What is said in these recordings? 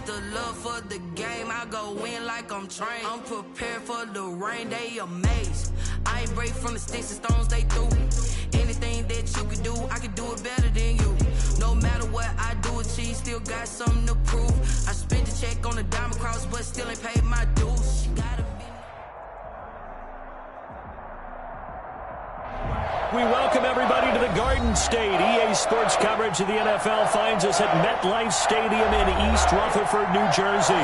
Just the love for the game, I go in like I'm trained. I'm prepared for the rain, they amazed. I ain't break from the sticks and stones they threw. Anything that you can do, I can do it better than you. No matter what I do, achieve, still got something to prove. I spent the check on the diamond cross, but still ain't paid my dues. We welcome everybody to the Garden State. EA Sports coverage of the NFL finds us at MetLife Stadium in East Rutherford, New Jersey.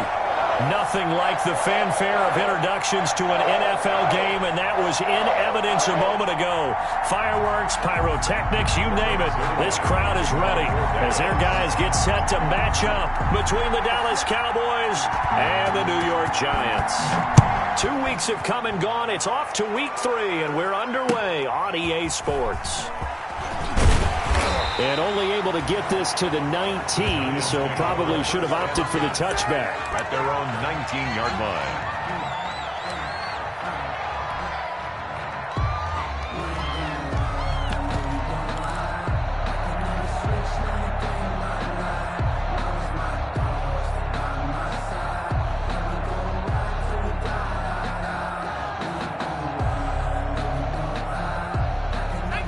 Nothing like the fanfare of introductions to an NFL game, and that was in evidence a moment ago. Fireworks, pyrotechnics, you name it. This crowd is ready as their guys get set to match up between the Dallas Cowboys and the New York Giants. 2 weeks have come and gone. It's off to week 3, and we're underway on EA Sports. And only able to get this to the 19, so probably should have opted for the touchback. At their own 19-yard line.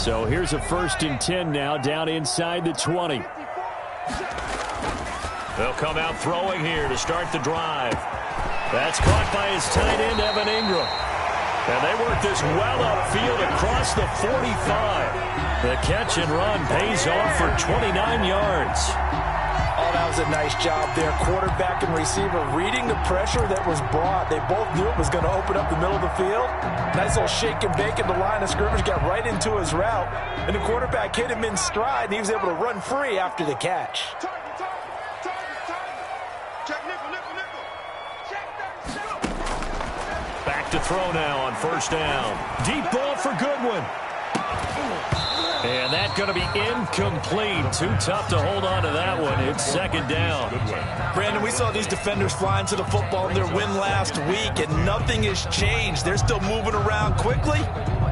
So here's a 1st and 10 now, down inside the 20. They'll come out throwing here to start the drive. That's caught by his tight end, Evan Ingram. And they work this well upfield across the 45. The catch and run pays off for 29 yards. Oh, that was a nice job there. Quarterback and receiver reading the pressure that was brought. They both knew it was going to open up the middle of the field. Nice little shake and bake at the line of scrimmage. Got right into his route. And the quarterback hit him in stride, and he was able to run free after the catch. Back to throw now on 1st down. Deep ball for Goodwin. And that's going to be incomplete. Too tough to hold on to that one. It's 2nd down. Brandon, we saw these defenders flying to the football in their win last week, and nothing has changed. They're still moving around quickly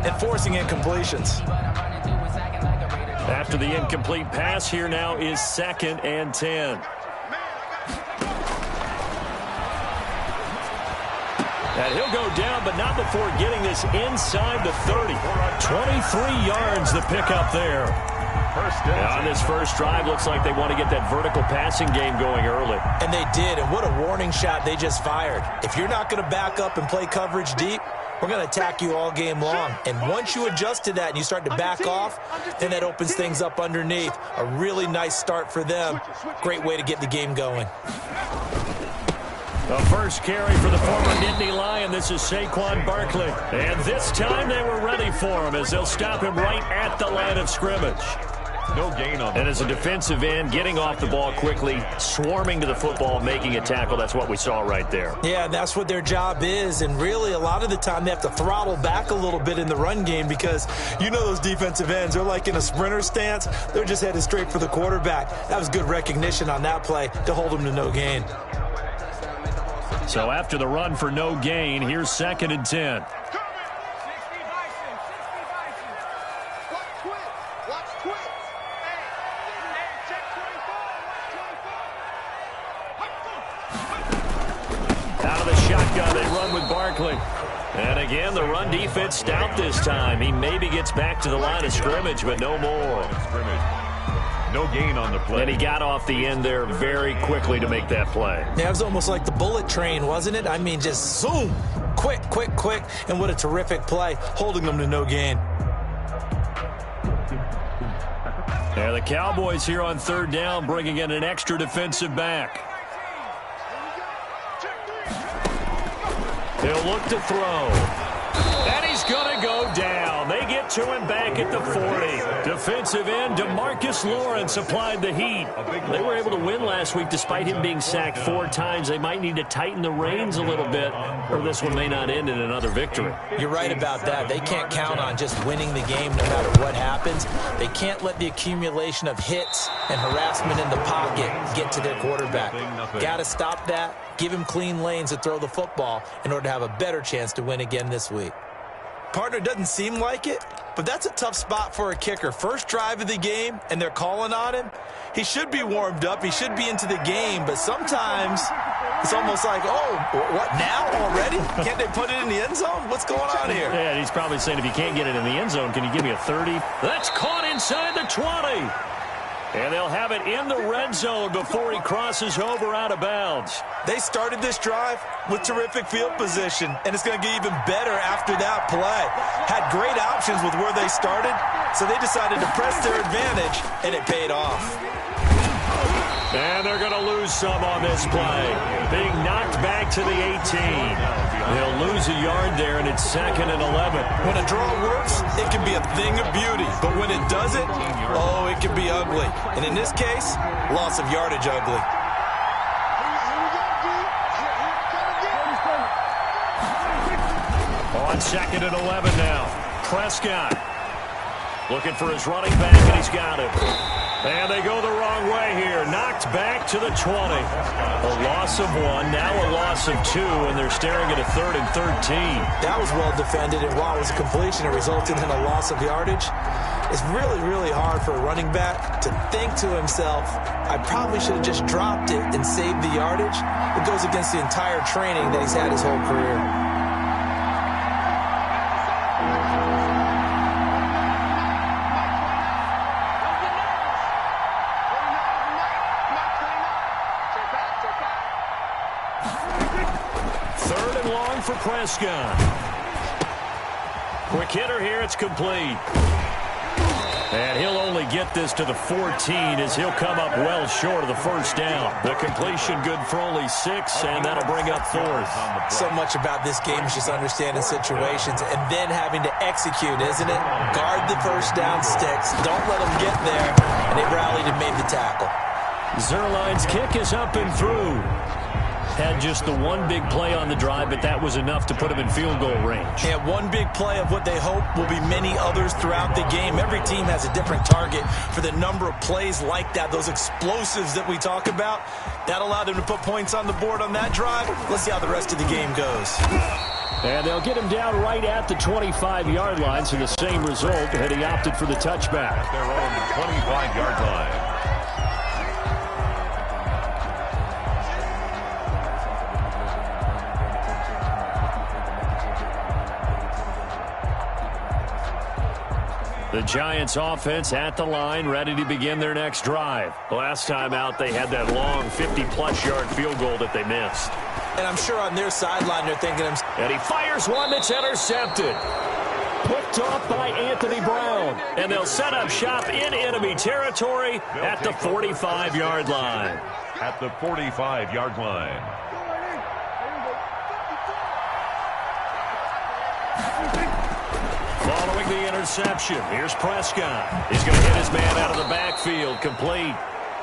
and forcing incompletions. After the incomplete pass, here now is 2nd and 10. And he'll go down, but not before getting this inside the 30. 23 yards the pickup there. On this first drive, looks like they want to get that vertical passing game going early. And they did, and what a warning shot they just fired. If you're not going to back up and play coverage deep, we're going to attack you all game long. And once you adjust to that and you start to back off, then that opens things up underneath. A really nice start for them. Great way to get the game going. The first carry for the former Nittany Lion. This is Saquon Barkley. And this time they were ready for him as they'll stop him right at the line of scrimmage. No gain on. And as a defensive end, getting off the ball quickly, swarming to the football, making a tackle. That's what we saw right there. Yeah, that's what their job is. And really, a lot of the time, they have to throttle back a little bit in the run game because you know those defensive ends, they're like in a sprinter stance. They're just headed straight for the quarterback. That was good recognition on that play to hold him to no gain. So after the run for no gain, here's 2nd and 10. Out of the shotgun, they run with Barkley. And again, the run defense stout this time. He maybe gets back to the line of scrimmage, but no more. No gain on the play. And he got off the end there very quickly to make that play. Yeah, it was almost like the bullet train, wasn't it? I mean, just zoom. Quick, quick, quick. And what a terrific play, holding them to no gain. Yeah, the Cowboys here on 3rd down, bringing in an extra defensive back. He'll look to throw. And he's going to go down. They get to him back at the 40. Defensive end DeMarcus Lawrence applied the heat. They were able to win last week despite him being sacked 4 times. They might need to tighten the reins a little bit, or this one may not end in another victory. You're right about that. They can't count on just winning the game no matter what happens. They can't let the accumulation of hits and harassment in the pocket get to their quarterback. Got to stop that. Give him clean lanes to throw the football in order to have a better chance to win again this week. Partner, doesn't seem like it, but that's a tough spot for a kicker. First drive of the game, and they're calling on him. He should be warmed up. He should be into the game, but sometimes it's almost like, oh, what, now already? Can't they put it in the end zone? What's going on here? Yeah, he's probably saying, if you can't get it in the end zone, can you give me a 30? That's caught inside the 20. And they'll have it in the red zone before he crosses over out of bounds. They started this drive with terrific field position, and it's going to get even better after that play. Had great options with where they started, so they decided to press their advantage, and it paid off. And they're going to lose some on this play. Being knocked back to the 18. They'll lose a yard there, and it's 2nd and 11. When a draw works, it can be a thing of beauty. But when it doesn't, oh, it can be ugly. And in this case, loss of yardage ugly. On 2nd and 11 now. Prescott looking for his running back, and he's got it. And they go the wrong way here. Knocked back to the 20. A loss of 1, now a loss of 2, and they're staring at a 3rd and 13. That was well defended, and while it was a completion, it resulted in a loss of yardage. It's really, really hard for a running back to think to himself, I probably should have just dropped it and saved the yardage. It goes against the entire training that he's had his whole career. For Prescott. Quick hitter here, it's complete. And he'll only get this to the 14 as he'll come up well short of the first down. The completion good for only 6, and that'll bring up 4th. So much about this game is just understanding situations and then having to execute, isn't it? Guard the first down sticks. Don't let them get there. And they rallied and made the tackle. Zerline's kick is up and through. Had just the one big play on the drive, but that was enough to put him in field goal range. Yeah, one big play of what they hope will be many others throughout the game. Every team has a different target for the number of plays like that, those explosives that we talk about. That allowed them to put points on the board on that drive. Let's see how the rest of the game goes. And they'll get him down right at the 25-yard line, so the same result, and he opted for the touchback. At their own 25-yard line. The Giants offense at the line, ready to begin their next drive. Last time out, they had that long 50-plus yard field goal that they missed. And I'm sure on their sideline they're thinking, and he fires one that's intercepted. Picked off by Anthony Brown. And they'll set up shop in enemy territory at the 45-yard line. At the 45-yard line. Following the interception, here's Prescott. He's going to hit his man out of the backfield, complete.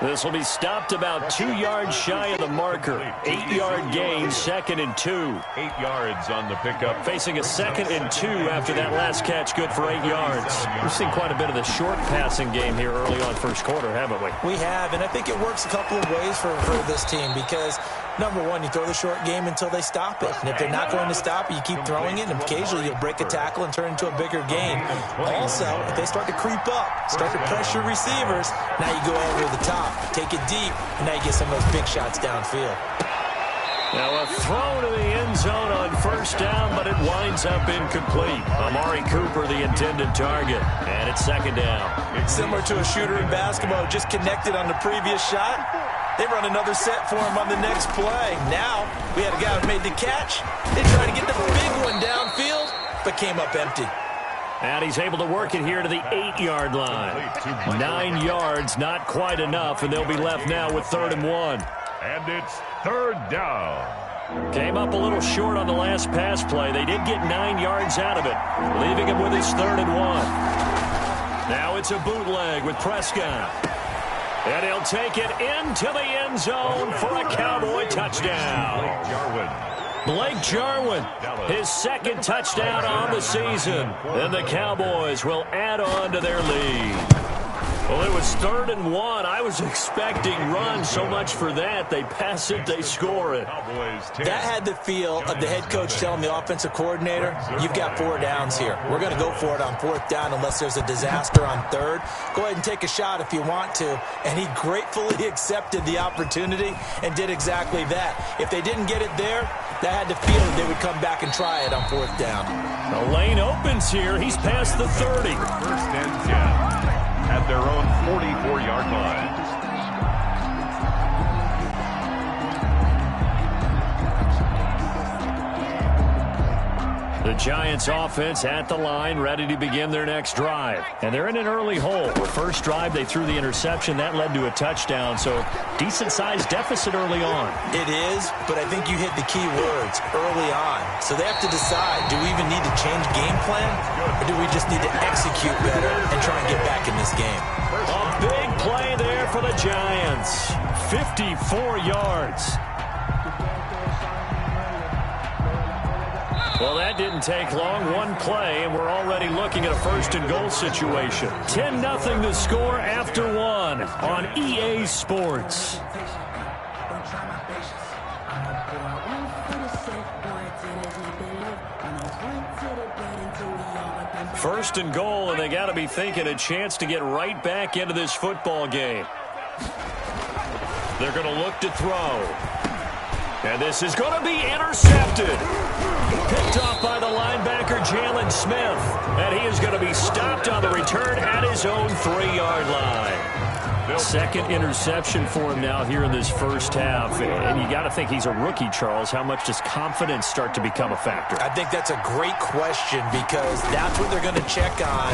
This will be stopped about 2 yards shy of the marker. 8-yard gain, 2nd and 2. 8 yards on the pickup. Facing a 2nd and 2 after that last catch, good for 8 yards. We've seen quite a bit of the short passing game here early on first quarter, haven't we? We have, and I think it works a couple of ways for this team because, number one, you throw the short game until they stop it. And if they're not going to stop it, you keep throwing it, and occasionally you'll break a tackle and turn it into a bigger gain. Also, if they start to creep up, start to pressure receivers, now you go over the top. Take it deep, and now you get some of those big shots downfield. Now a throw to the end zone on first down, but it winds up incomplete. Amari Cooper, the intended target, and it's 2nd down. Similar to a shooter in basketball, just connected on the previous shot. They run another set for him on the next play. Now, we had a guy who made the catch. They tried to get the big one downfield, but came up empty. And he's able to work it here to the 8-yard line. 9 yards, not quite enough, and they'll be left now with 3rd and 1. And it's 3rd down. Came up a little short on the last pass play. They did get 9 yards out of it, leaving him with his 3rd and 1. Now it's a bootleg with Prescott. And he'll take it into the end zone for a Cowboy touchdown. Blake Jarwin, his 2nd touchdown on the season. And the Cowboys will add on to their lead. Well, it was 3rd and 1. I was expecting runs. So much for that. They pass it, they score it. That had the feel of the head coach telling the offensive coordinator, you've got 4 downs here. We're going to go for it on 4th down unless there's a disaster on 3rd. Go ahead and take a shot if you want to. And he gratefully accepted the opportunity and did exactly that. If they didn't get it there, that had the feel that they would come back and try it on 4th down. The lane opens here. He's past the 30. 1st and 10. At their own 44-yard line. The Giants offense at the line, ready to begin their next drive. And they're in an early hole. The first drive, they threw the interception. That led to a touchdown, so decent-sized deficit early on. It is, but I think you hit the key words, early on. So they have to decide, do we even need to change game plan, or do we just need to execute better and try and get back in this game? A big play there for the Giants. 54 yards. Well, that didn't take long. One play, and we're already looking at a 1st and goal situation. 10-0 the score after 1 on EA Sports. First and goal, and they got to be thinking a chance to get right back into this football game. They're going to look to throw. And this is going to be intercepted. Picked off by the linebacker, Jalen Smith. And he is going to be stopped on the return at his own 3-yard line. Second interception for him now here in this first half. And you got to think he's a rookie, Charles. How much does confidence start to become a factor? I think that's a great question because that's what they're going to check on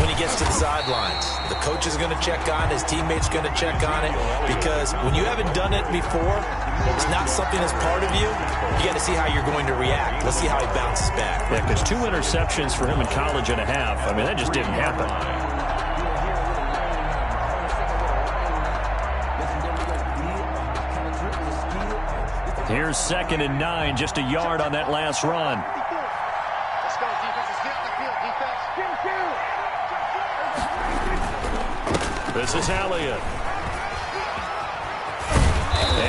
when he gets to the sidelines. The coach is going to check on, his teammates going to check on it, because when you haven't done it before, it's not something that's part of you. You got to see how you're going to react. Let's see how he bounces back. Yeah, because 2 interceptions for him in college and a half. I mean, that just didn't happen. Here's 2nd and 9, just a yard on that last run. Let's go, defense. Let's get the field, defense. This is Elliott.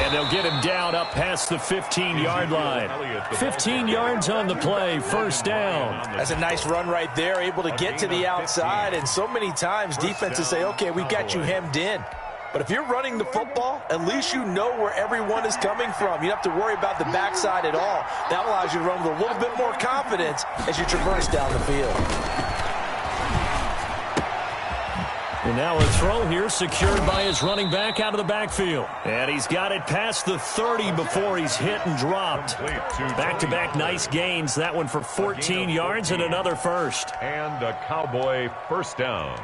And they'll get him down up past the 15-yard line. 15 yards on the play, 1st down. That's a nice run right there, able to get to the outside. And so many times defenses say, okay, we've got you hemmed in. But if you're running the football, at least you know where everyone is coming from. You don't have to worry about the backside at all. That allows you to run with a little bit more confidence as you traverse down the field. And now a throw here secured by his running back out of the backfield. And he's got it past the 30 before he's hit and dropped. Back-to-back nice gains. That one for 14 yards and another first. And a Cowboy 1st down.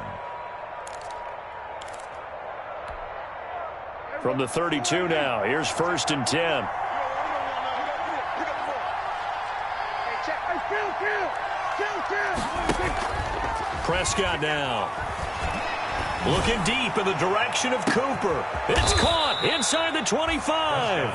From the 32 now, here's 1st and 10. Prescott now. Looking deep in the direction of Cooper. It's caught inside the 25.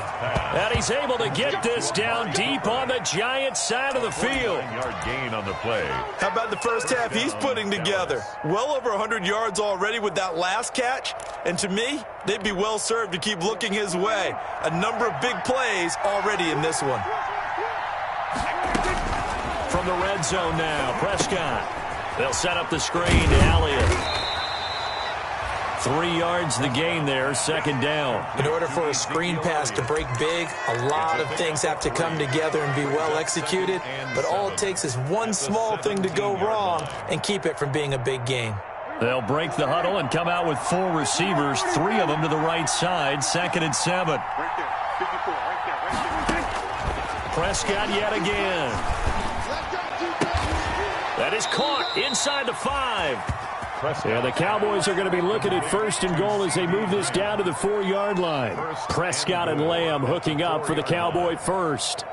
And he's able to get this down deep on the Giants side of the field. 9-yard gain on the play. How about the first half he's putting together? Well over 100 yards already with that last catch. And to me, they'd be well served to keep looking his way. A number of big plays already in this one. From the red zone now, Prescott. They'll set up the screen to Elliott. 3 yards the gain there, 2nd down. In order for a screen pass to break big, a lot of things have to come together and be well executed. But all it takes is one small thing to go wrong and keep it from being a big gain. They'll break the huddle and come out with 4 receivers, 3 of them to the right side, 2nd and 7. Prescott yet again. That is caught inside the 5. Yeah, the Cowboys are going to be looking at 1st and goal as they move this down to the 4-yard line. Prescott and Lamb hooking up for the Cowboy 1st.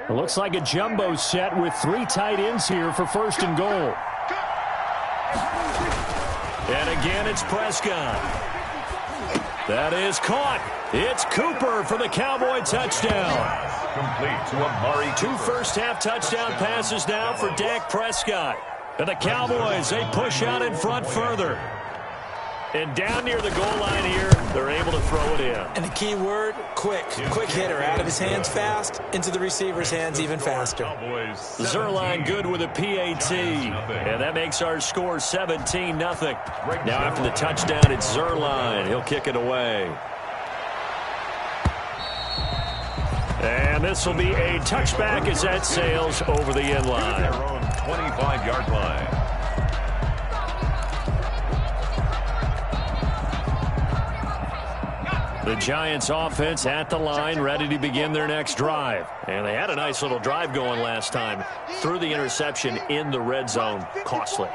It looks like a jumbo set with 3 tight ends here for 1st and goal. And again, it's Prescott. That is caught. It's Cooper for the Cowboy touchdown. Complete to Amari Two Cooper. first-half touchdown passes now for Dak Prescott. And the Cowboys, they push out in front further. And down near the goal line here, they're able to throw it in. And the key word, quick. Quick hitter. Out of his hands fast, into the receiver's hands even faster. Zerline good with a PAT. And that makes our score 17-0. Now after the touchdown, it's Zerline. He'll kick it away. And this will be a touchback as that sails over the end line. Their own 25-yard line. The Giants offense at the line, ready to begin their next drive. And they had a nice little drive going last time. Threw the interception in the red zone. Costly.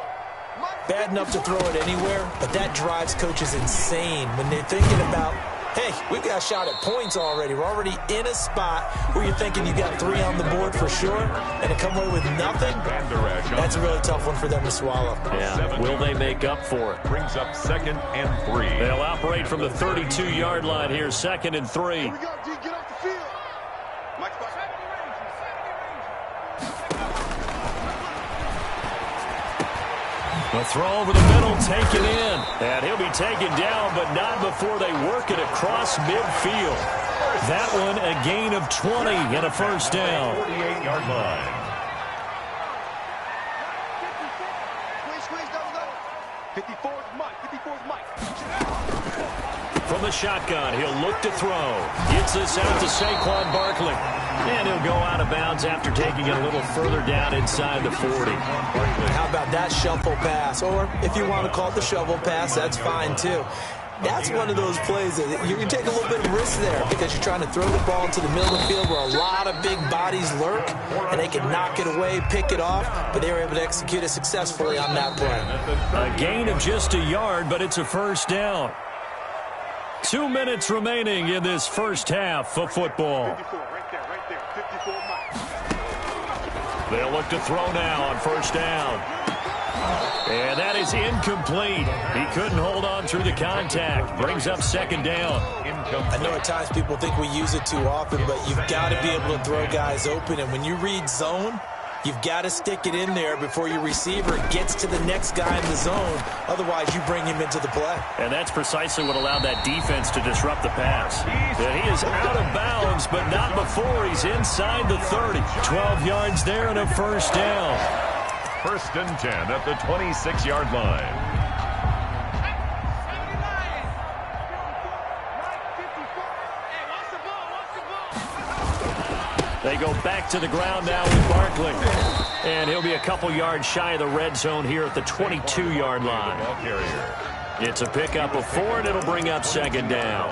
Bad enough to throw it anywhere, but that drives coaches insane when they're thinking about, hey, we've got a shot at points already. We're already in a spot where you're thinking you got 3 on the board for sure, and to come away with nothing, that's a really tough one for them to swallow. Yeah, will they make up for it? Brings up 2nd and 3. They'll operate from the 32-yard line here, 2nd and 3. Here we go, D. Get off the field. Mike, The throw over the middle, taken in. And he'll be taken down, but not before they work it across midfield. That one a gain of 20 and a first down. 48-yard line. Squeeze, double. 54 is Mike. 54 is Mike. From the shotgun, he'll look to throw. Gets this out to Saquon Barkley. And he'll go out of bounds after taking it a little further down inside the 40. How about that shuffle pass? Or if you want to call it the shovel pass, that's fine too. That's one of those plays that you can take a little bit of risk there because you're trying to throw the ball into the middle of the field where a lot of big bodies lurk, and they can knock it away, pick it off, but they were able to execute it successfully on that play. A gain of just a yard, but it's a first down. 2 minutes remaining in this first half of football. 54, right there. 54 Mike. They'll look to throw now on first down. And that is incomplete. He couldn't hold on through the contact. Brings up 2nd down. I know at times people think we use it too often, but you've got to be able to throw guys open. And when you read zone, you've got to stick it in there before your receiver gets to the next guy in the zone. Otherwise, you bring him into the play. And that's precisely what allowed that defense to disrupt the pass. And he is out of bounds, but not before he's inside the 30. 12 yards there and a first down. 1st and 10 at the 26-yard line. They go back to the ground now with Barkley. And he'll be a couple yards shy of the red zone here at the 22-yard line. Ball carrier. It's a pickup of 4, and it'll bring up 2nd down.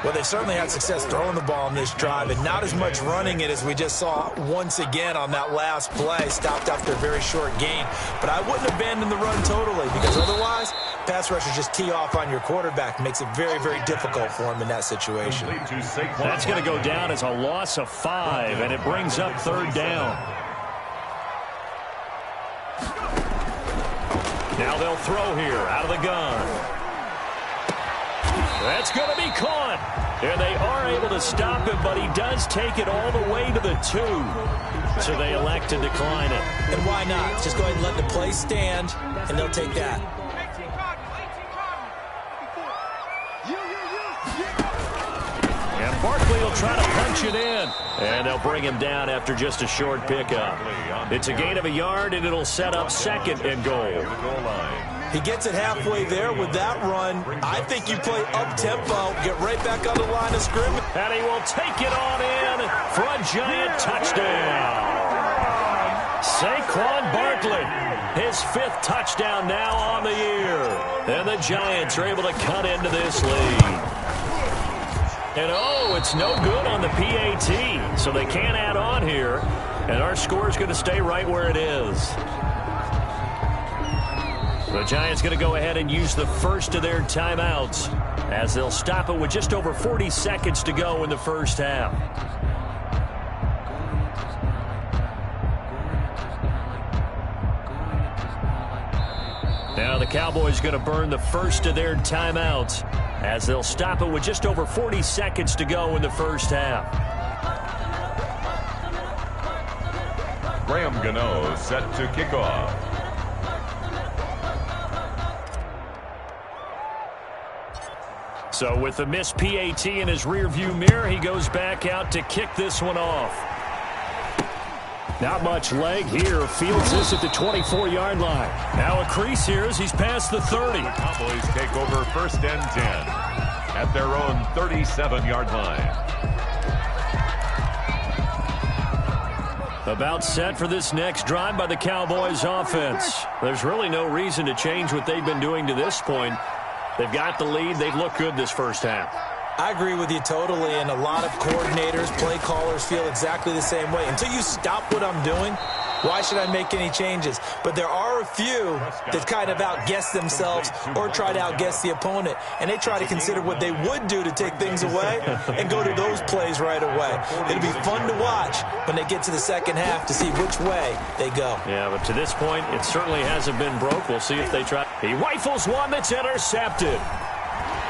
Well, they certainly had success throwing the ball on this drive, and not as much running it as we just saw once again on that last play. Stopped after a very short gain. But I wouldn't abandon the run totally, because otherwise, pass rushers just tee off on your quarterback. Makes it very, very difficult for him in that situation. That's going to go down as a loss of 5, and it brings up 3rd down. Now they'll throw here out of the gun. That's going to be caught. And they are able to stop him, but he does take it all the way to the 2. So they elect to decline it. And why not? Just go ahead and let the play stand, and they'll take that. And Barkley will try to punch it in. And they'll bring him down after just a short pickup. It's a gain of a yard, and it'll set up 2nd and goal. He gets it halfway there with that run. I think you play up-tempo, get right back on the line of scrimmage. And he will take it on in for a Giant touchdown. Saquon Barkley, his 5th touchdown now on the year. And the Giants are able to cut into this lead. And it's no good on the PAT, so they can't add on here. And our score is going to stay right where it is. The Giants going to go ahead and use the first of their timeouts as they'll stop it with just over 40 seconds to go in the first half. Now the Cowboys going to burn the first of their timeouts as they'll stop it with just over 40 seconds to go in the first half. Graham Gano set to kick off. So with the missed PAT in his rearview mirror, he goes back out to kick this one off. Not much leg here. Fields this at the 24-yard line. Now a crease here as he's past the 30. The Cowboys take over 1st and 10 at their own 37-yard line. About set for this next drive by the Cowboys offense. There's really no reason to change what they've been doing to this point. They've got the lead. They've looked good this first half. I agree with you totally, and a lot of coordinators, play callers feel exactly the same way. Until you stop what I'm doing, why should I make any changes? But there are a few that kind of outguess themselves or try to outguess the opponent, and they try to consider what they would do to take things away and go to those plays right away. It'll be fun to watch when they get to the second half to see which way they go. Yeah, but to this point, it certainly hasn't been broke. We'll see if they try. He rifles one that's intercepted.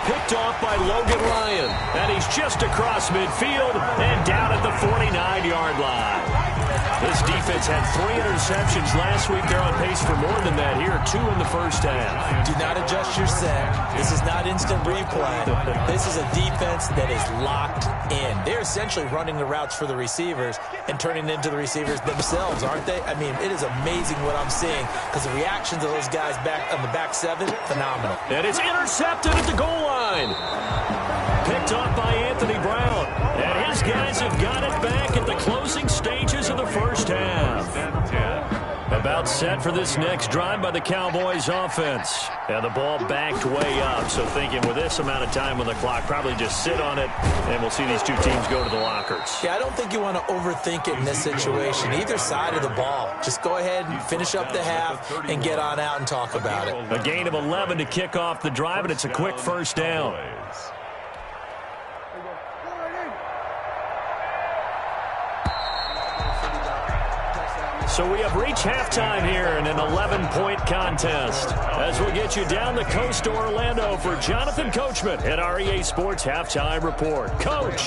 Picked off by Logan Ryan. And he's just across midfield and down at the 49-yard line. This defense had 3 interceptions last week. They're on pace for more than that here. 2 in the first half. Do not adjust your set. This is not instant replay. This is a defense that is locked in. They're essentially running the routes for the receivers and turning it into the receivers themselves, aren't they? I mean, it is amazing what I'm seeing because the reactions of those guys back on the back 7, phenomenal. And it's intercepted at the goal line. Picked off by Anthony Brown. And his guys have got it back at the closing stages of the first half. About set for this next drive by the Cowboys offense. And the ball backed way up. So thinking with this amount of time on the clock, probably just sit on it, and we'll see these two teams go to the lockers. Yeah, I don't think you want to overthink it in this situation. Either side of the ball. Just go ahead and finish up the half and get on out and talk about it. A gain of 11 to kick off the drive, and it's a quick first down. So we have reached halftime here in an 11-point contest. As we'll get you down the coast to Orlando for Jonathan Coachman at our EA Sports Halftime Report. Coach.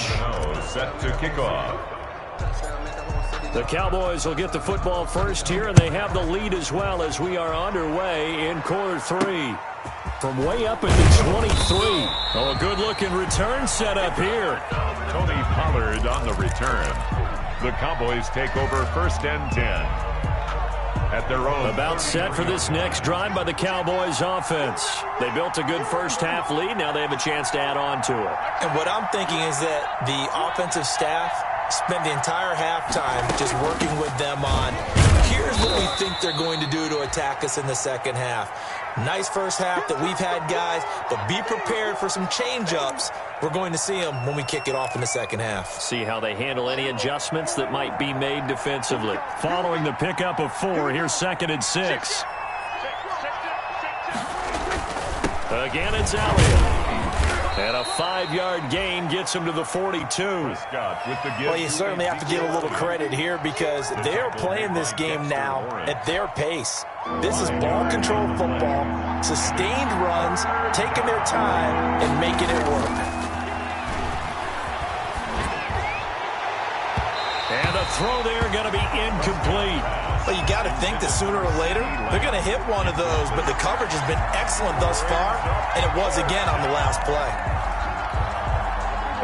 Set to kick off. The Cowboys will get the football first here, and they have the lead as well as we are underway in quarter 3. From way up at the 23. Oh, a good-looking return set up here. Tony Pollard on the return. The Cowboys take over 1st and 10 at their own. About set for this next drive by the Cowboys offense. They built a good first half lead. Now they have a chance to add on to it. And what I'm thinking is that the offensive staff spent the entire halftime just working with them on, here's what we think they're going to do to attack us in the second half. Nice first half that we've had, guys, but be prepared for some change-ups. We're going to see them when we kick it off in the second half. See how they handle any adjustments that might be made defensively. Following the pickup of 4, here's 2nd and 6. Again, it's Elliott. And a 5-yard gain gets him to the 42. Well, you certainly have to give a little credit here because they're playing this game now at their pace. This is ball control football, sustained runs, taking their time and making it work. And the throw there going to be incomplete. Well, you got to think that sooner or later they're going to hit one of those, but the coverage has been excellent thus far, and it was again on the last play.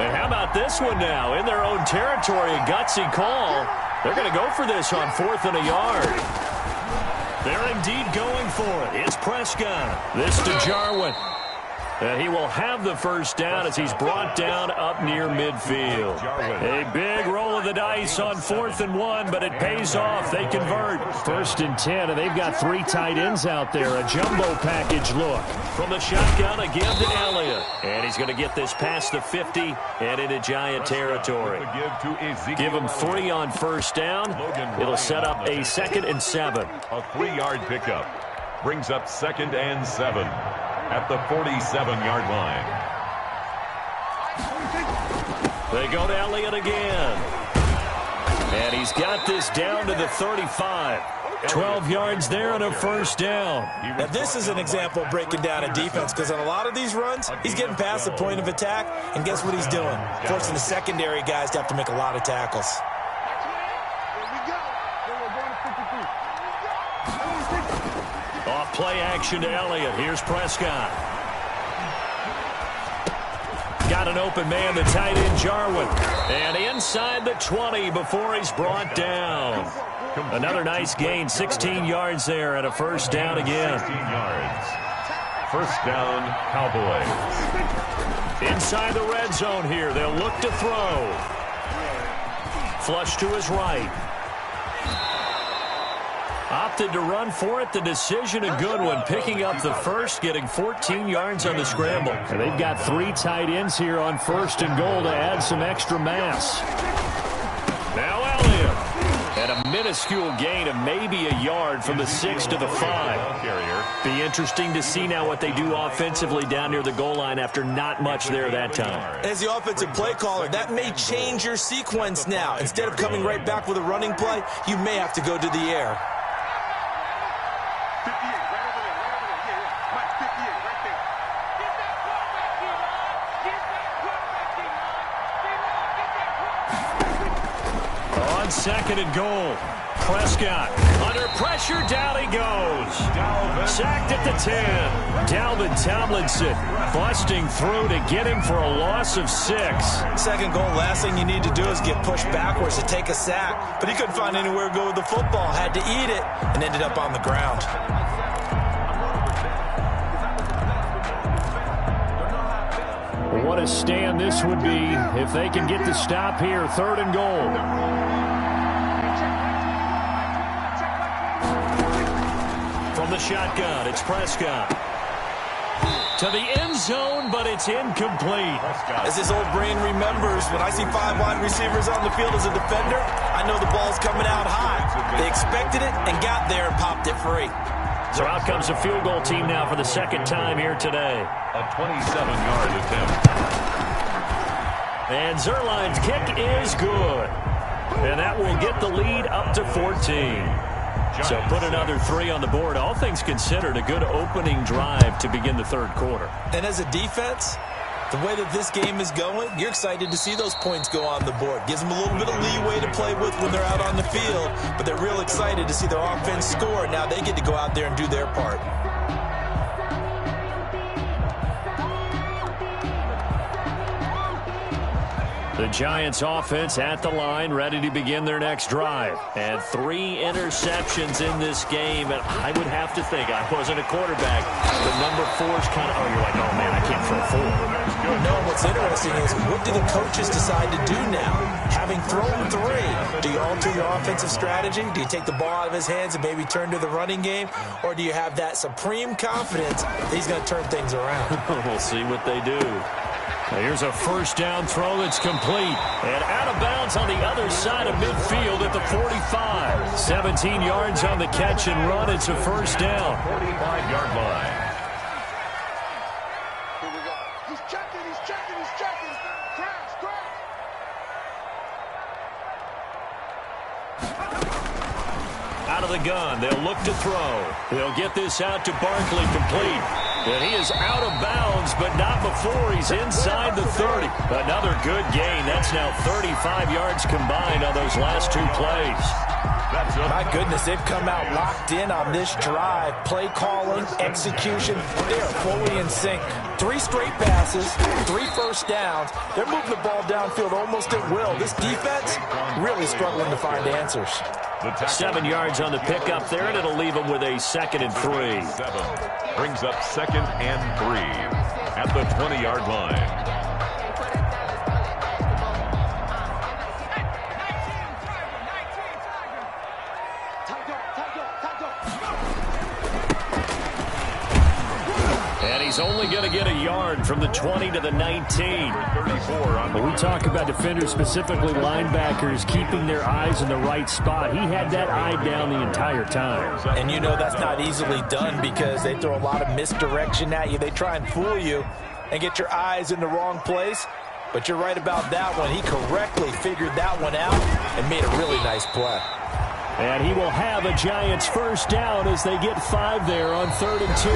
And how about this one now? In their own territory, a gutsy call. They're going to go for this on 4th and a yard. They're indeed going for it. It's Prescott. This to Jarwin. And he will have the first down as he's brought down up near midfield. A big roll of the dice on 4th and 1, but it pays off. They convert. 1st and 10, and they've got 3 tight ends out there. A jumbo package look. From the shotgun, a give to Elliott. And he's going to get this past the 50 and into Giant territory. Give him 3 on first down. It'll set up a 2nd and 7. A 3-yard pickup brings up 2nd and 7. At the 47-yard line. They go to Elliott again. And he's got this down to the 35. 12 yards there and a first down. Now, this is an example of breaking down a defense, because on a lot of these runs, he's getting past the point of attack, and guess what he's doing? Forcing the secondary guys to have to make a lot of tackles. Off play action to Elliott. Here's Prescott. Got an open man, the tight end Jarwin. And inside the 20 before he's brought down. Another nice gain, 16 yards there and a first down again. 16 yards. First down, Cowboys. Inside the red zone here. They'll look to throw. Flush to his right. Opted to run for it. The decision a good one. Picking up the first, getting 14 yards on the scramble. And they've got 3 tight ends here on first and goal to add some extra mass. Now Elliott. And a minuscule gain of maybe a yard from the 6 to the 5. Be interesting to see now what they do offensively down near the goal line after not much there that time. As the offensive play caller, that may change your sequence now. Instead of coming right back with a running play, you may have to go to the air. 58, right over there, yeah. Mike, 58, right there. Get that quarterback, D-line. On second and goal, Prescott under pressure, down he goes. Sacked at the 10. Dalvin Tomlinson busting through to get him for a loss of 6. Second goal, last thing you need to do is get pushed backwards to take a sack. But he couldn't find anywhere to go with the football, had to eat it, and ended up on the ground. What a stand this would be if they can get the stop here. Third and goal. From the shotgun, it's Prescott. To the end zone, but it's incomplete. As his old brain remembers, when I see 5 wide receivers on the field as a defender, I know the ball's coming out high. They expected it and got there and popped it free. So out comes a field goal team now for the second time here today. A 27-yard attempt. And Zerline's kick is good. And that will get the lead up to 14. So put another 3 on the board. All things considered, a good opening drive to begin the third quarter. And as a defense, the way that this game is going, you're excited to see those points go on the board. Gives them a little bit of leeway to play with when they're out on the field, but they're real excited to see their offense score. Now they get to go out there and do their part. The Giants offense at the line, ready to begin their next drive. And 3 interceptions in this game. And I would have to think, I wasn't a quarterback, but number 4's kind of, you're like, oh man, I can't throw 4. No, what's interesting is, what do the coaches decide to do now? Having thrown 3, do you alter your offensive strategy? Do you take the ball out of his hands and maybe turn to the running game? Or do you have that supreme confidence that he's going to turn things around? We'll see what they do. Now here's a first down throw that's complete. And out of bounds on the other side of midfield at the 45. 17 yards on the catch and run. It's a first down. 45-yard line. Here we go. He's checking. Crash. Out of the gun, they'll look to throw. They'll get this out to Barkley, complete. And he is out of bounds, but not before he's inside the 30. Another good gain. That's now 35 yards combined on those last 2 plays. My goodness, they've come out locked in on this drive. Play calling, execution, they are fully in sync. 3 straight passes, 3 first downs. They're moving the ball downfield almost at will. This defense really struggling to find answers. 7 yards on the pickup there, and it'll leave them with a 2nd and 3. 7 brings up 2nd and 3 at the 20-yard line. And he's only going to get a yard from the 20 to the 19. When we talk about defenders, specifically linebackers, keeping their eyes in the right spot, he had that eye down the entire time. And you know that's not easily done because they throw a lot of misdirection at you. They try and fool you and get your eyes in the wrong place. But you're right about that one. He correctly figured that one out and made a really nice play. And he will have a Giants first down as they get 5 there on 3rd and 2.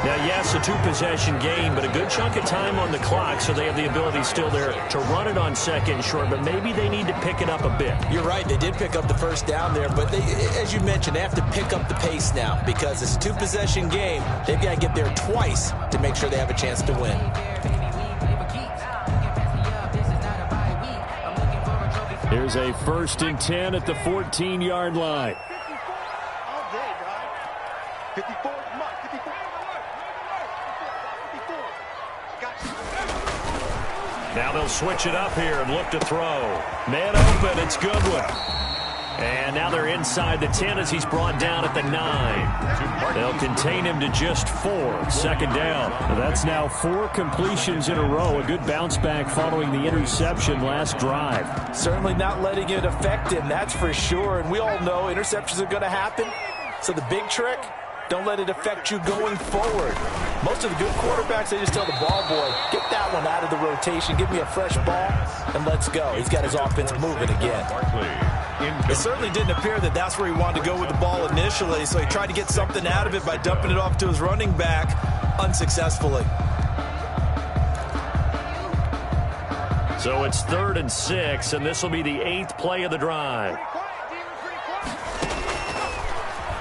Now, yes, a 2-possession game, but a good chunk of time on the clock, so they have the ability still there to run it on 2nd and short, but maybe they need to pick it up a bit. You're right. They did pick up the first down there, but they, as you mentioned, they have to pick up the pace now because it's a 2-possession game. They've got to get there twice to make sure they have a chance to win. Here's a 1st and 10 at the 14-yard line. All day, guys. 54 is mine. 54. 54. Got you. Now they'll switch it up here and look to throw. Man open, it's Goodwin. And now they're inside the 10 as he's brought down at the 9. They'll contain him to just 4. 2nd down. That's now 4 completions in a row. A good bounce back following the interception last drive. Certainly not letting it affect him, that's for sure. And we all know interceptions are going to happen. So the big trick, don't let it affect you going forward. Most of the good quarterbacks, they just tell the ball boy, get that one out of the rotation, give me a fresh ball, and let's go. He's got his offense moving again. It certainly didn't appear that that's where he wanted to go with the ball initially, so he tried to get something out of it by dumping it off to his running back unsuccessfully. So it's 3rd and 6, and this will be the 8th play of the drive.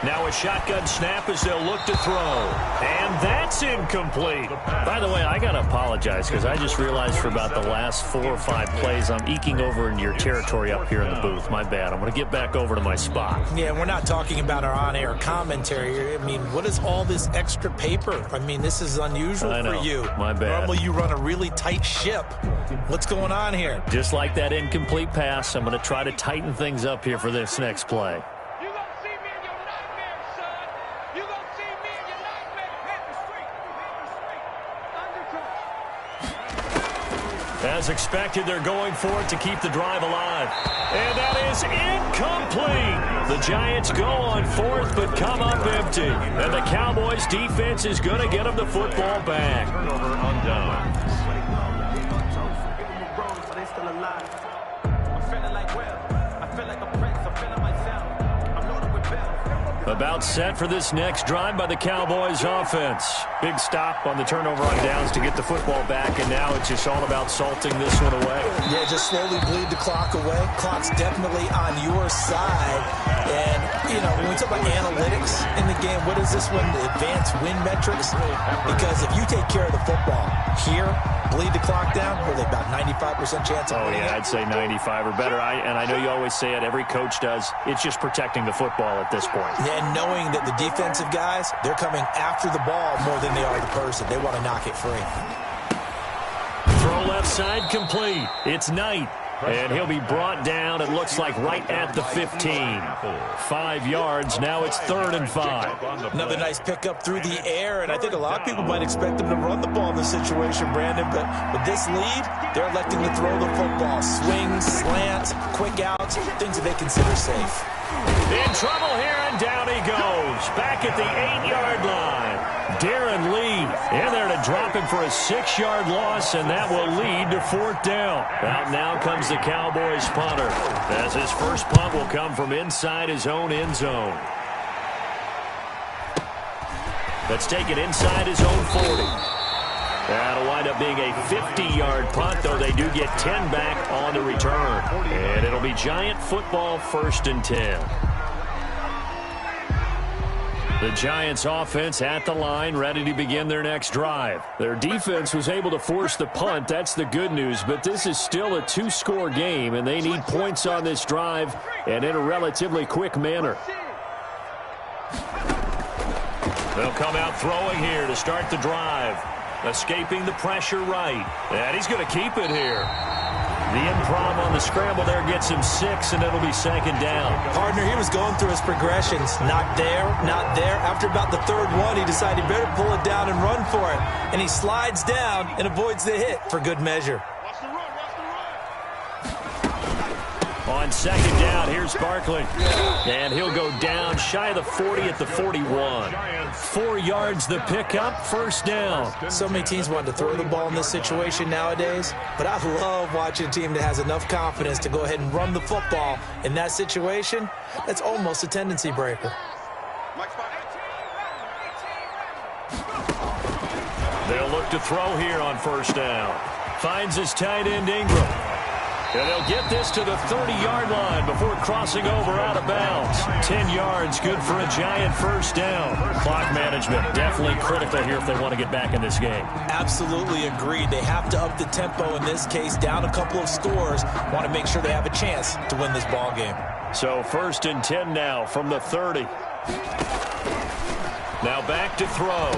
Now a shotgun snap as they'll look to throw. And that's incomplete. By the way, I got to apologize because I just realized for about the last 4 or 5 plays I'm eking over into your territory up here in the booth. My bad. I'm going to get back over to my spot. Yeah, we're not talking about our on-air commentary. I mean, what is all this extra paper? I mean, this is unusual for you. My bad. Normally you run a really tight ship. What's going on here? Just like that incomplete pass, I'm going to try to tighten things up here for this next play. As expected, they're going for it to keep the drive alive. And that is incomplete. The Giants go on 4th, but come up empty. And the Cowboys defense is going to get them the football back. Turnover on downs. About set for this next drive by the Cowboys offense. Big stop on the turnover on downs to get the football back, and now it's just all about salting this one away. Yeah, just slowly bleed the clock away. Clock's definitely on your side. And, you know, when we talk about analytics in the game, what is this one? The advanced win metrics? Because if you take care of the football here, bleed the clock down, really about 95% chance of winning. Yeah, I'd say 95 or better. And I know you always say it, every coach does. It's just protecting the football at this point. Yeah, and knowing that the defensive guys, they're coming after the ball more than they are the person. They want to knock it free. Throw left side complete. It's Knight. And he'll be brought down, it looks like, right at the 15. 5 yards. Now it's 3rd and 5. Another nice pickup through the air, and I think a lot of people might expect them to run the ball in this situation, Brandon, but with this lead, they're electing to throw the football. Swings, slants, quick outs, things that they consider safe. In trouble here, and down he goes. Back at the 8-yard line. Darren Lee in there to drop him for a 6-yard loss, and that will lead to 4th down. Out now comes the Cowboys punter, as his first punt will come from inside his own end zone. Let's take it inside his own 40. That'll wind up being a 50-yard punt, though they do get 10 back on the return. And it'll be Giant football, 1st and 10. The Giants offense at the line, ready to begin their next drive. Their defense was able to force the punt. That's the good news, but this is still a 2-score game, and they need points on this drive and in a relatively quick manner. They'll come out throwing here to start the drive. Escaping the pressure right. And he's going to keep it here. The improv on the scramble there gets him 6, and it'll be 2nd down. Partner, he was going through his progressions. Not there, not there. After about the 3rd one, he decided he better pull it down and run for it. And he slides down and avoids the hit for good measure. On second down, here's Barkley. And he'll go down shy of the 40 at the 41. 4 yards the pickup, first down. So many teams want to throw the ball in this situation nowadays, but I love watching a team that has enough confidence to go ahead and run the football in that situation. That's almost a tendency breaker. They'll look to throw here on first down. Finds his tight end Ingram. And they'll get this to the 30-yard line before crossing over out of bounds. 10 yards, good for a giant first down. Clock management, definitely critical here if they want to get back in this game. Absolutely agreed. They have to up the tempo in this case, down a couple of scores. Want to make sure they have a chance to win this ball game. So 1st and 10 now from the 30. Now back to throw.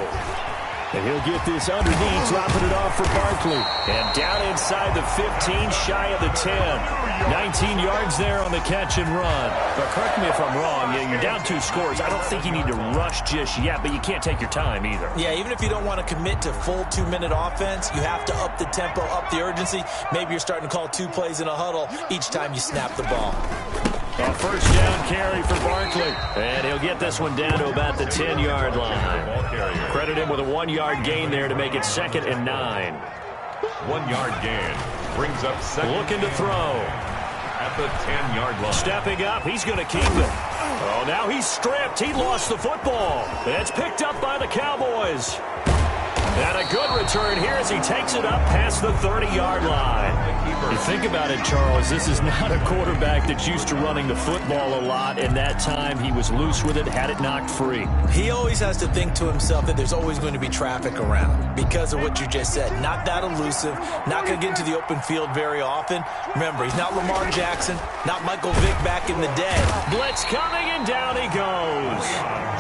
And he'll get this underneath, dropping it off for Barkley. And down inside the 15, shy of the 10. 19 yards there on the catch and run. But correct me if I'm wrong, you're down 2 scores. I don't think you need to rush just yet, but you can't take your time either. Yeah, even if you don't want to commit to full 2-minute offense, you have to up the tempo, up the urgency. Maybe you're starting to call 2 plays in a huddle each time you snap the ball. A first down carry for Barkley. And he'll get this one down to about the 10-yard line. Credit him with a 1-yard gain there to make it 2nd and 9. 1-yard gain brings up second. Looking to throw. At the 10-yard line. Stepping up, he's going to keep it. Oh, now he's stripped. He lost the football. It's picked up by the Cowboys. And a good return here as he takes it up past the 30-yard line. You think about it, Charles, this is not a quarterback that's used to running the football a lot, and that time he was loose with it, had it knocked free. He always has to think to himself that there's always going to be traffic around because of what you just said. Not that elusive, not going to get into the open field very often. Remember, he's not Lamar Jackson, not Michael Vick back in the day. Blitz coming, and down he goes.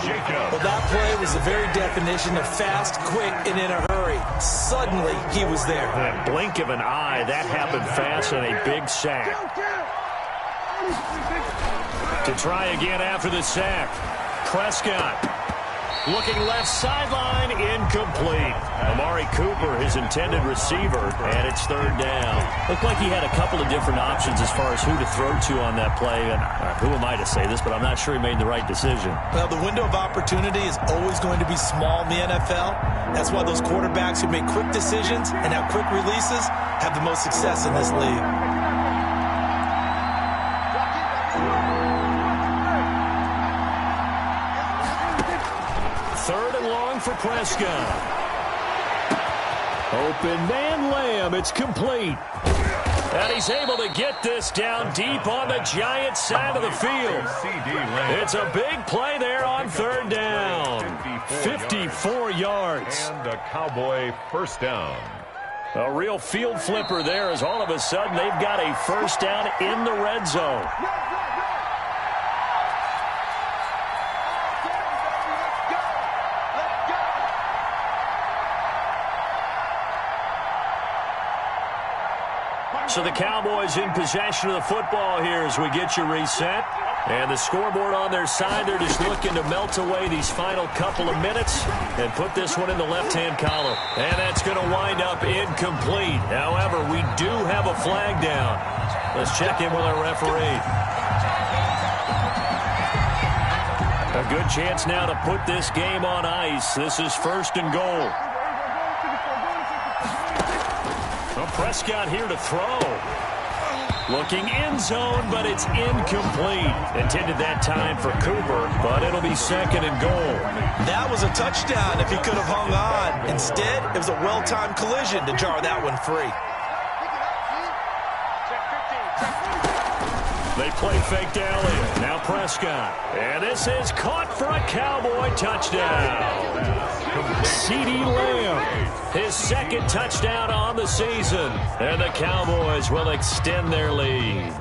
Well, that play was the very definition of fast, quick, and in a hurry. Suddenly, he was there. That blink of an eye, that happened fast, and a big sack. To try again after the sack. Prescott looking left sideline, incomplete. Amari Cooper, his intended receiver, and it's 3rd down. Looked like he had a couple of different options as far as who to throw to on that play. And who am I to say this, but I'm not sure he made the right decision. Well, the window of opportunity is always going to be small in the NFL. That's why those quarterbacks who make quick decisions and have quick releases have the most success in this league. For Prescott. Open man Lamb. It's complete. And he's able to get this down deep on the Giants side of the field. It's a big play there on 3rd down. 54 yards. And a Cowboy first down. A real field flipper there as all of a sudden they've got a first down in the red zone. So the Cowboys in possession of the football here as we get you reset. And the scoreboard on their side, they're just looking to melt away these final couple of minutes and put this one in the left-hand column. And that's going to wind up incomplete. However, we do have a flag down. Let's check in with our referee. A good chance now to put this game on ice. This is 1st and goal. Prescott here to throw. Looking end zone, but it's incomplete. Intended that time for Cooper, but it'll be 2nd and goal. That was a touchdown if he could have hung on. Instead, it was a well-timed collision to jar that one free. They play fake to Elliott. Now Prescott. And this is caught for a Cowboy touchdown. CeeDee Lamb, his 2nd touchdown on the season. And the Cowboys will extend their lead.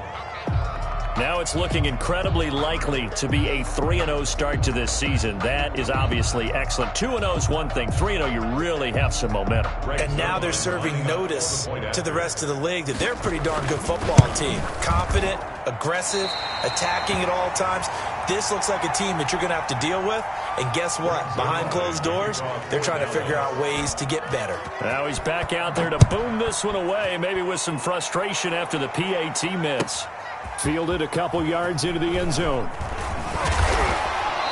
Now it's looking incredibly likely to be a 3-0 start to this season. That is obviously excellent. 2-0 is one thing. 3-0, you really have some momentum. And now they're serving notice to the rest of the league that they're a pretty darn good football team. Confident, aggressive, attacking at all times. This looks like a team that you're going to have to deal with. And guess what? Behind closed doors, they're trying to figure out ways to get better. Now he's back out there to boom this one away, maybe with some frustration after the PAT miss. Fielded a couple yards into the end zone.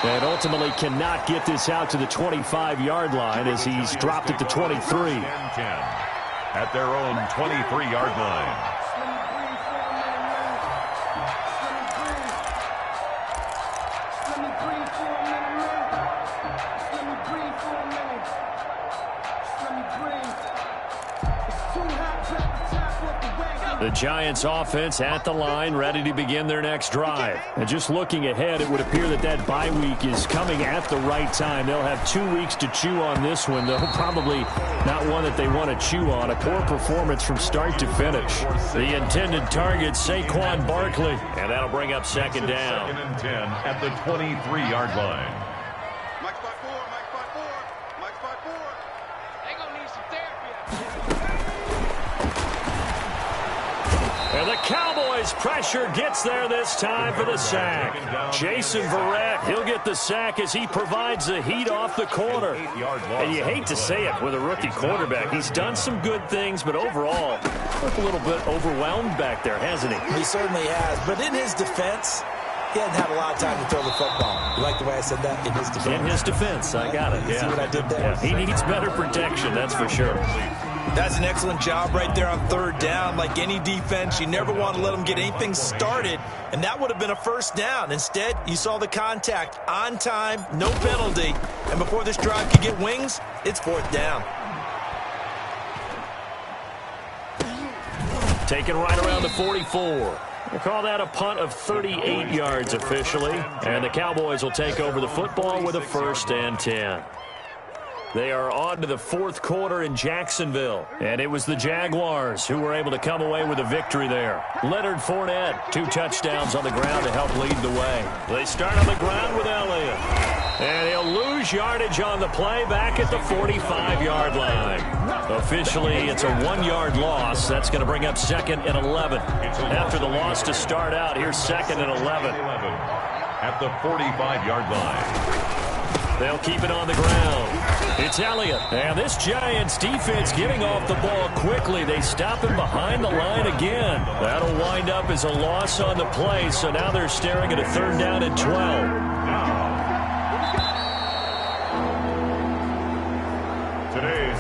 And ultimately cannot get this out to the 25-yard line as he's dropped it to 23. 10 at their own 23-yard line. The Giants offense at the line, ready to begin their next drive. And just looking ahead, it would appear that that bye week is coming at the right time. They'll have 2 weeks to chew on this one, though probably not one that they want to chew on. A poor performance from start to finish. The intended target, Saquon Barkley. And that'll bring up second down. 2nd and 10 at the 23-yard line. Mike spot 4, Mike spot 4, Mike spot 4. They gonna need some therapy. And the Cowboys pressure gets there this time for the sack. Jason Verrett, he'll get the sack as he provides the heat off the corner. And you hate to say it with a rookie quarterback. He's done some good things, but overall, looked a little bit overwhelmed back there, hasn't he? He certainly has. But in his defense, he hasn't had a lot of time to throw the football. You like the way I said that? In his defense. In his defense, I got it. You see what I did there? Yeah, he needs better protection, that's for sure. That's an excellent job right there on 3rd down. Like any defense, you never want to let them get anything started, and that would have been a 1st down. Instead, you saw the contact on time, no penalty, and before this drive could get wings, it's 4th down. Taken right around the 44. We'll call that a punt of 38 yards officially, and the Cowboys will take over the football with a 1st and 10. They are on to the 4th quarter in Jacksonville. And it was the Jaguars who were able to come away with a victory there. Leonard Fournette, 2 touchdowns on the ground to help lead the way. They start on the ground with Elliott. And he'll lose yardage on the play back at the 45-yard line. Officially, it's a 1-yard loss. That's going to bring up 2nd and 11. After the loss to start out, here's 2nd and 11. At the 45-yard line. They'll keep it on the ground. It's Elliott. And this Giants defense getting off the ball quickly. They stop him behind the line again. That'll wind up as a loss on the play. So now they're staring at a 3rd down and 12.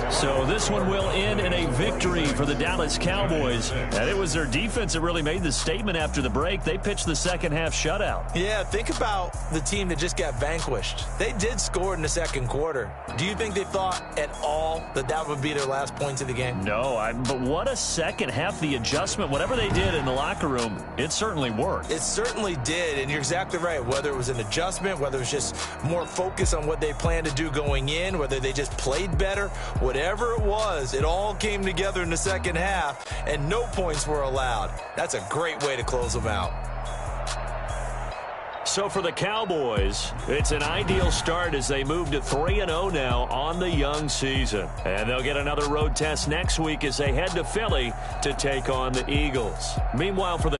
So this one will end in a victory for the Dallas Cowboys. And it was their defense that really made the statement after the break. They pitched the second-half shutout. Yeah, think about the team that just got vanquished. They did score in the 2nd quarter. Do you think they thought at all that that would be their last points of the game? No, but what a second half. The adjustment, whatever they did in the locker room, it certainly worked. It certainly did, and you're exactly right. Whether it was an adjustment, whether it was just more focus on what they planned to do going in, whether they just played better, whatever it was, it all came together in the 2nd half, and no points were allowed. That's a great way to close them out. So for the Cowboys, it's an ideal start as they move to 3-0 now on the young season. And they'll get another road test next week as they head to Philly to take on the Eagles. Meanwhile, for the